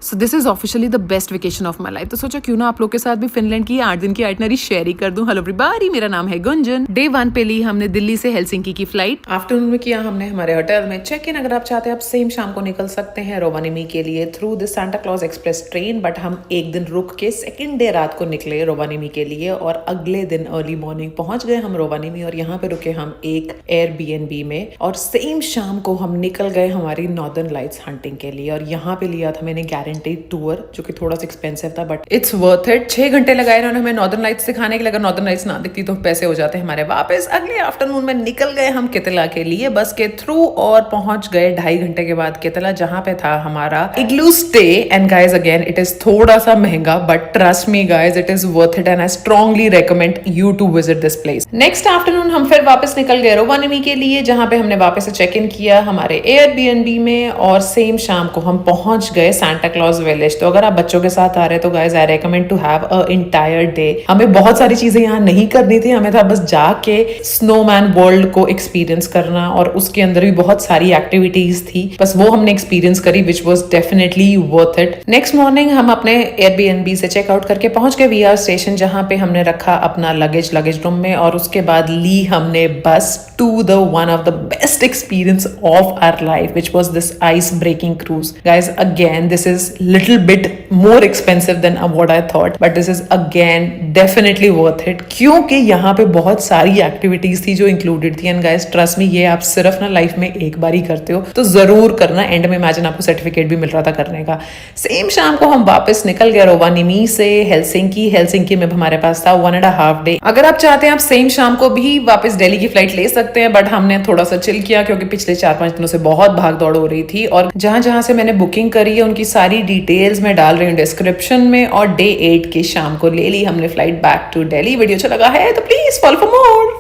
So this is officially the best vacation of my life. तो सोचा क्यों ना आप लोग के साथ भी फिनलैंड की 8 दिन की आइटनरी शेयर ही कर दूं। हेलो एवरीबॉडी, मेरा नाम है गुंजन। डे 1 पे ली हमने दिल्ली से हेलसिंकी की फ्लाइट। आफ्टरनून में किया हमने हमारे होटल में चेक इन। अगर आप चाहते हैं आप सेम शाम को निकल सकते हैं रोवानिमी के लिए through the Santa Claus express train, but हम एक दिन रुक के सेकेंड डे रात को निकले रोवानिमी के लिए और अगले दिन अर्ली मॉर्निंग पहुंच गए हम रोवानिमी और यहाँ पे रुके हम एक एयरबीएनबी में और सेम शाम को हम निकल गए हमारी नॉर्दर्न लाइट्स हंटिंग के लिए। और यहाँ पे लिया था मैंने गारंटीड टूर, जो कि थोड़ा सा एक्सपेंसिव था बट इट्स वर्थ इट। 6 घंटे लगाए इन्होंने हमें नॉर्दर्न लाइट्स दिखाने के लिए। अगर नॉर्दर्न लाइट्स ना दिखती तो पैसे हो जाते हमारे वापस। अगले आफ्टरनून में निकल गए हम कितला के लिए बस के थ्रू और पहुंच गए 2.5 घंटे के बाद कितला, जहां पे था हमारा igloo stay. And guys again it is थोड़ा सा महंगा but trust me guys it is worth it and I strongly recommend you to visit this place. Next afternoon हम फिर वापस निकल गए रोवानिमी के लिए, जहां पे हमने वापस से चेक इन किया हमारे एयरबीएनबी में और सेम शाम को हम पहुंच गए सांता क्लॉज विलेज। तो अगर आप बच्चों के साथ आ रहे हैं तो guys I recommend to have a entire day. हमें बहुत सारी चीजें यहाँ नहीं करनी थी, हमें था बस जाके स्नोमैन वर्ल्ड को एक्सपीरियंस करना और उसके अंदर भी बहुत सारी एक्टिविटीज थी, बस वो हमने एक्सपीरियंस करी which was definitely worth it. Next morning हम अपने एयरबीएनबी से चेकआउट करके पहुंच गए वीआर स्टेशन, जहां पे हमने रखा अपना लगेज रूम में और उसके बाद ली हमने बस to the one of the best experience of our life which was this ice breaking cruise. Guys again this is little bit more expensive than what I thought, but this is again definitely worth it क्योंकि यहाँ पे बहुत सारी activities थी जो included थी। And guys trust me, ये आप सिर्फ ना लाइफ में एक बार ही करते हो तो जरूर करना। एंड में इमेजिन आपको सर्टिफिकेट भी मिल रहा था करने का। सेम शाम को हम वापस निकल गए रोवानिमी से हेलसिंकी में हमारे पास था 1.5 डे। अगर आप चाहते हैं आप सेम शाम को भी वापस दिल्ली की फ्लाइट ले सकते हैं, बट हमने थोड़ा सा चिल किया क्योंकि पिछले 4-5 दिनों से बहुत भाग दौड़ हो रही थी। और जहां जहां से मैंने बुकिंग करी है उनकी सारी डिटेल्स में डाल रही हूँ डिस्क्रिप्शन में। और डे 8 की शाम को ले ली हमने flight back to Delhi. Video अच्छा लगा है तो प्लीज फॉलो फॉर मोर।